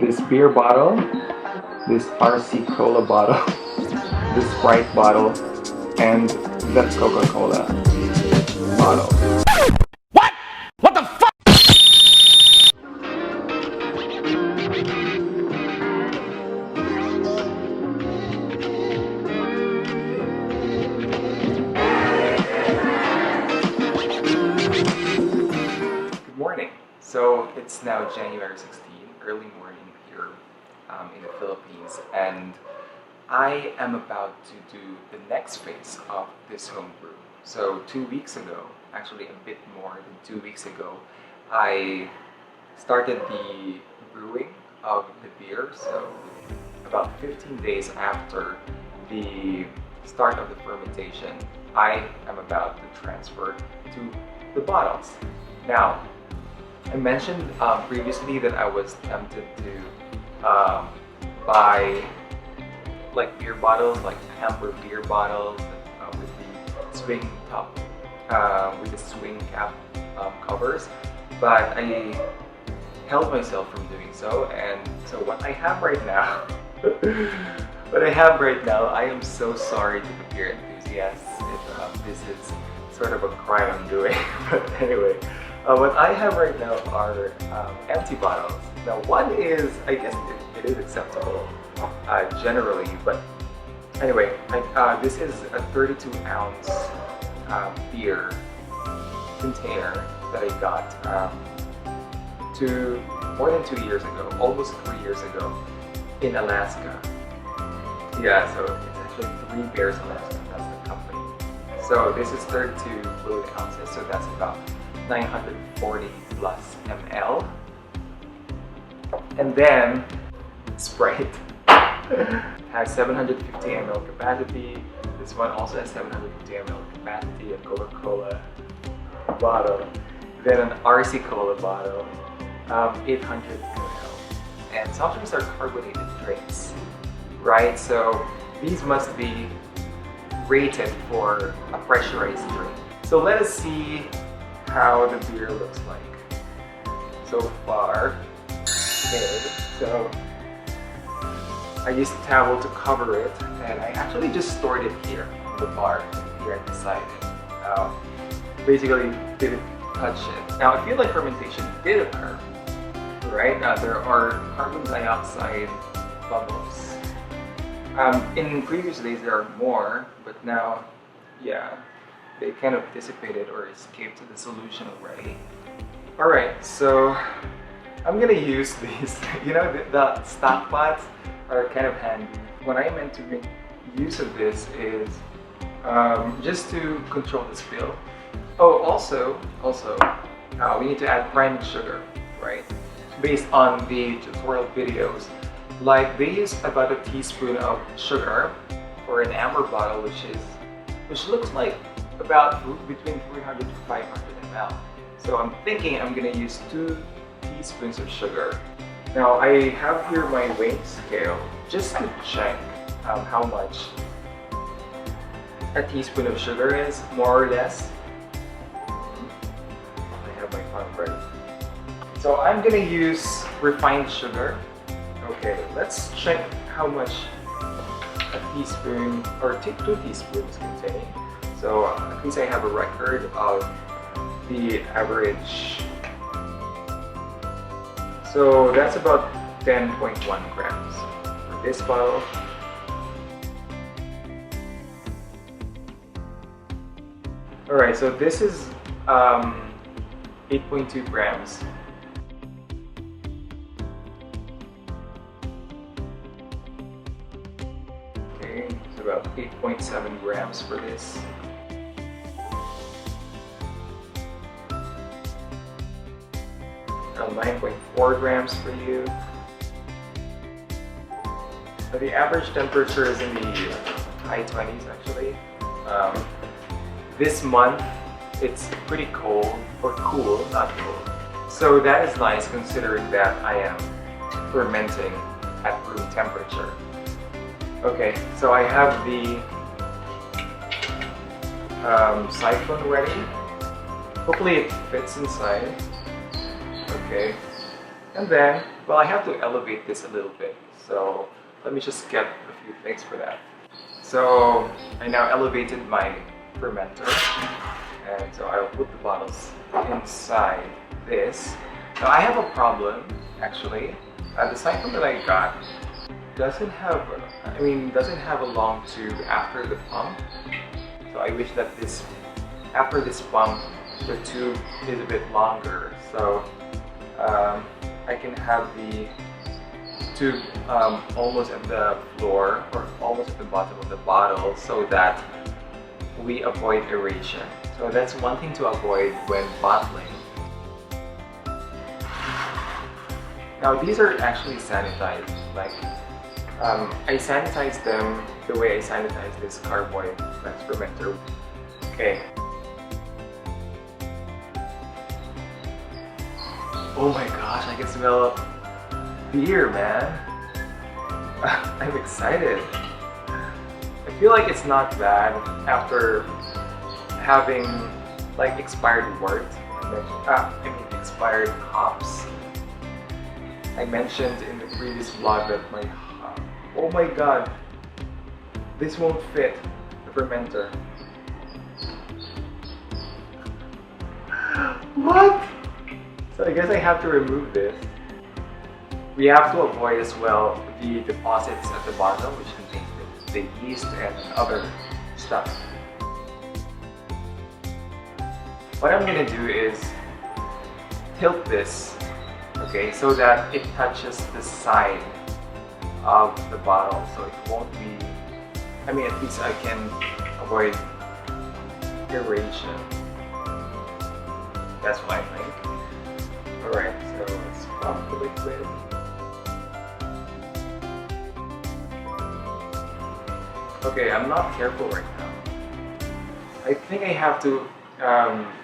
this beer bottle, this RC Cola bottle, this Sprite bottle, and that Coca-Cola bottle. What? What the fuck? Good morning. So it's now January 16, early morning here in the Philippines, and I am about to do the next phase of this home brew. So 2 weeks ago, actually a bit more than 2 weeks ago, I started the brewing of the beer. So about 15 days after the start of the fermentation, I am about to transfer to the bottles. Now, I mentioned previously that I was tempted to buy like beer bottles, like amber beer bottles with the swing top, with the swing cap covers, but I held myself from doing so. And so what I have right now, I am so sorry to the beer enthusiasts if this is sort of a crime I'm doing. But anyway, what I have right now are empty bottles. Now one is, I guess it is acceptable generally, but anyway, this is a 32-ounce beer container that I got more than 2 years ago, almost 3 years ago, in Alaska. Yeah, so it's actually 3 Bears Alaska, that's the company. So this is 32 fluid ounces, so that's about 940 plus ml. And then Sprite has 750 ml capacity. This one also has 750 ml capacity, a Coca-Cola bottle. Then an RC Cola bottle, 800 ml. And soft drinks are carbonated drinks, right? So these must be rated for a pressurized drink. So let us see how the beer looks like so far. Okay, so I used a towel to cover it, and I actually just stored it here on the bar here at the side. Basically didn't touch it. Now I feel like fermentation did occur, right? There are carbon dioxide bubbles. In previous days there are more, but now, yeah, they kind of dissipated or escaped to the solution already. Alright, so I'm gonna use these. You know, the stock pots are kind of handy. What I meant to make use of this is just to control the spill. Oh, also, we need to add priming sugar, right? Based on the tutorial videos, like they use about a teaspoon of sugar for an amber bottle, which looks like about between 300 to 500 ml. So I'm thinking I'm gonna use 2 teaspoons of sugar. Now I have here my weighing scale just to check how much a teaspoon of sugar is, more or less. I have my phone ready. So I'm gonna use refined sugar. Okay, let's check how much a teaspoon or 2 teaspoons contain. So at least I have a record of the average. So that's about 10.1 grams for this bottle. Alright, so this is 8.2 grams. Okay, so about 8.7 grams for this. 9.4 grams for you. The average temperature is in the high 20s actually. This month it's pretty cold, or cool, not cold. So that is nice considering that I am fermenting at room temperature. Okay, so I have the siphon ready. Hopefully it fits inside. Okay, And then, well, I have to elevate this a little bit. So let me just get a few things for that. So I now elevated my fermenter. And so I'll put the bottles inside this. Now I have a problem, actually. The siphon that I got doesn't have a long tube after the pump. So I wish that after this pump, the tube is a bit longer. So I can have the tube almost at the floor or almost at the bottom of the bottle so that we avoid aeration. So that's one thing to avoid when bottling. Now these are actually sanitized. Like I sanitize them the way I sanitize this carboy fermenter. Okay. Oh my gosh, I can smell beer, man. I'm excited. I feel like it's not bad after having like expired wort. Expired hops. I mentioned in the previous vlog that oh my god, this won't fit the fermenter. What? So I guess I have to remove this. We have to avoid as well the deposits at the bottom, which contains the yeast and other stuff. What I'm gonna do is tilt this, okay, so that it touches the side of the bottle, so it won't be, at least I can avoid aeration. That's what I think. Alright, so let's pump the liquid. Okay, I'm not careful right now. I think I have to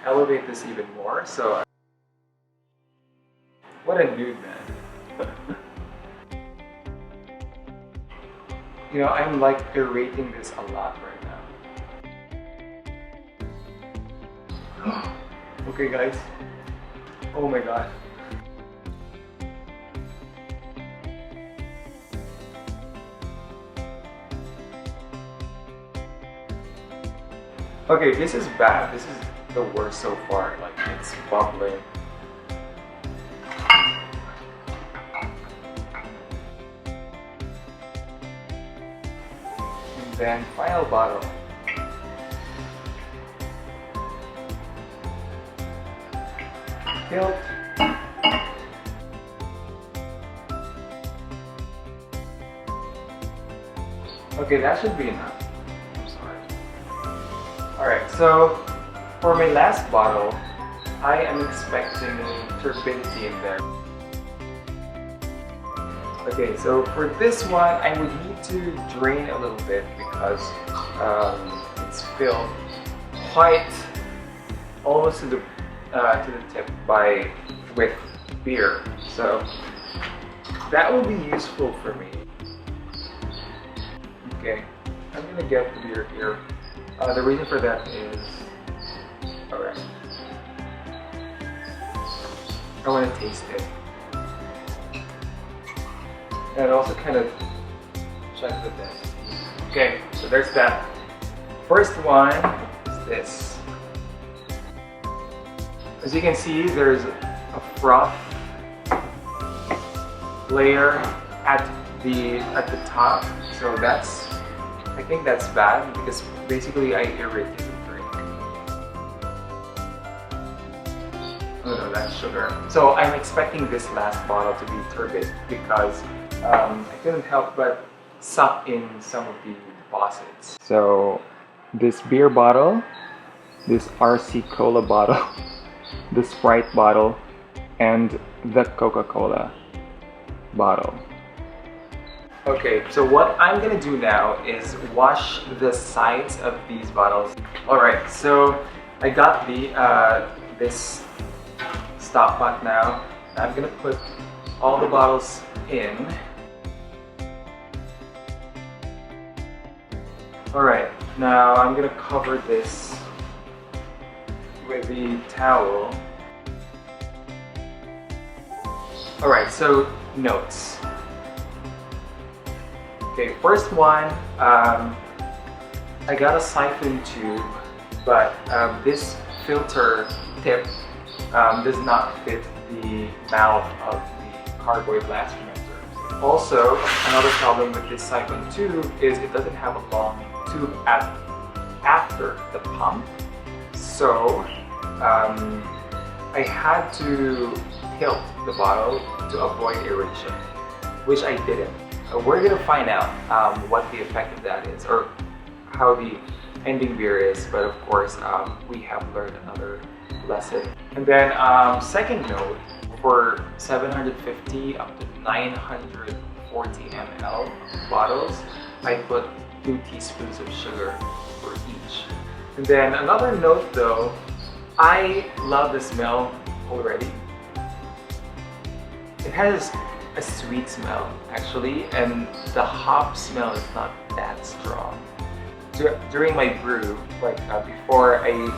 elevate this even more, so... What a nude, man. You know, I'm like aerating this a lot right now. Okay guys. Oh my god. Okay, this is bad. This is the worst so far. Like, it's bubbling. And then, final bottle. Tilt. Okay, that should be enough. Alright, so for my last bottle, I am expecting turbidity in there. Okay, so for this one, I would need to drain a little bit because it's filled quite almost to the tip with beer. So that will be useful for me. Okay, I'm gonna get the beer here. The reason for that is, alright, I want to taste it. And also kind of check the test. Okay, so there's that. First one is this. As you can see, there's a froth layer at the top. So I think that's bad because basically I aerated the drink. Oh no, that's sugar. So I'm expecting this last bottle to be turbid because I couldn't help but suck in some of the deposits. So this beer bottle, this RC Cola bottle, the Sprite bottle, and the Coca-Cola bottle. Okay, so what I'm gonna do now is wash the sides of these bottles. Alright, so I got this stock pot now. I'm gonna put all the bottles in. Alright, now I'm gonna cover this with the towel. Alright, so notes. Okay, first one, I got a siphon tube, but this filter tip does not fit the mouth of the cardboard glass fermenter. Also, another problem with this siphon tube is it doesn't have a long tube after the pump. So I had to tilt the bottle to avoid aeration, which I didn't. We're gonna find out what the effect of that is, or how the ending beer is, but of course we have learned another lesson. And then second note, for 750 up to 940 ml bottles, I put 2 teaspoons of sugar for each. And then another note though, I love the smell already. It has a sweet smell actually, and the hop smell is not that strong. During my brew, like before I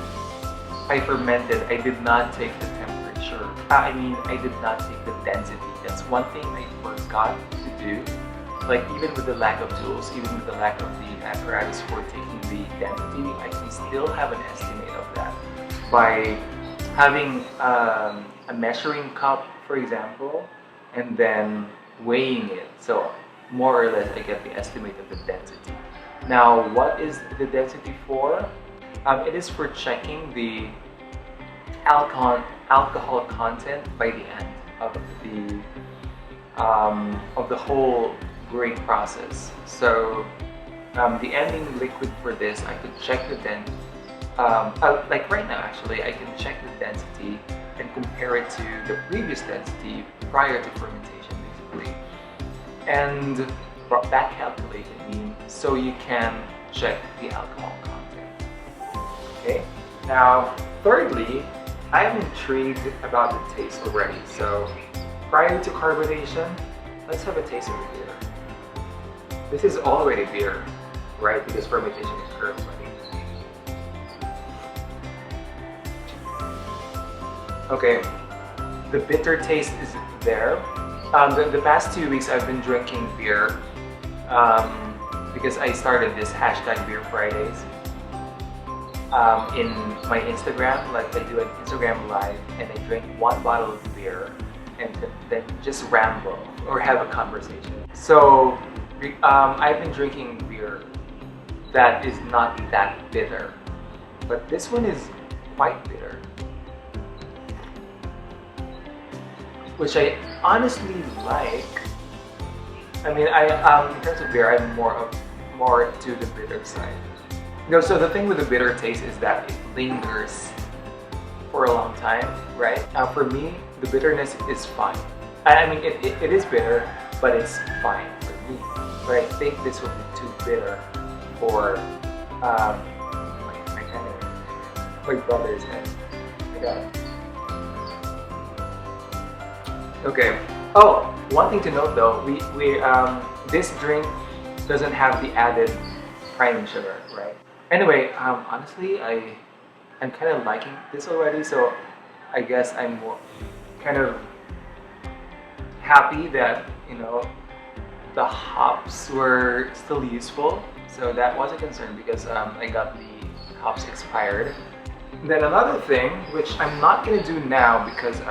fermented, I did not take the temperature. I did not take the density. That's one thing I forgot to do. Like even with the lack of tools, even with the lack of the apparatus for taking the density, I can still have an estimate of that by having a measuring cup, for example, and then weighing it. So more or less I get the estimate of the density. Now, what is the density for? It is for checking the alcohol content by the end of the whole brewing process. So the ending liquid for this, I could check the like right now actually, I can check the density and compare it to the previous density prior to fermentation basically. And back calculate it, so you can check the alcohol content. Okay. Now, thirdly, I'm intrigued about the taste already. So, prior to carbonation, let's have a taste of the beer. This is already beer, right? Because fermentation occurred already. Okay. The bitter taste is there. The past 2 weeks I've been drinking beer because I started this hashtag Beer Fridays in my Instagram. Like I do an Instagram live and I drink 1 bottle of beer and then just ramble or have a conversation. So I've been drinking beer that is not that bitter, but this one is quite bitter, which I honestly like. I mean, in terms of beer, I'm more to the bitter side. So the thing with the bitter taste is that it lingers for a long time, right? For me, the bitterness is fine. I mean, it is bitter, but it's fine for me. But I think this would be too bitter for my brothers and my dad. Okay. Oh, one thing to note though, this drink doesn't have the added priming sugar, right? Anyway, honestly, I'm kind of liking this already, so I guess I'm more kind of happy that the hops were still useful. So that was a concern because I got the hops expired. Then another thing, which I'm not gonna do now because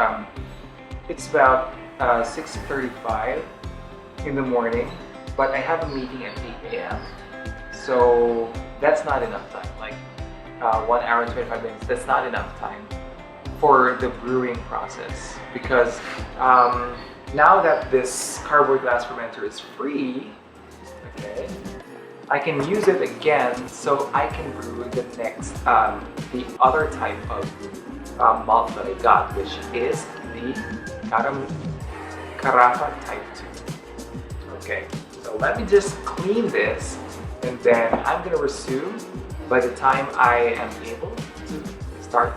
it's about 6:35 in the morning, but I have a meeting at 8 a.m. So that's not enough time, like 1 hour and 25 minutes, that's not enough time for the brewing process because now that this cardboard glass fermenter is free, okay, I can use it again so I can brew the next, the other type of malt that I got, which is the Carafa Type 2. Okay, so let me just clean this and then I'm gonna resume by the time I am able to start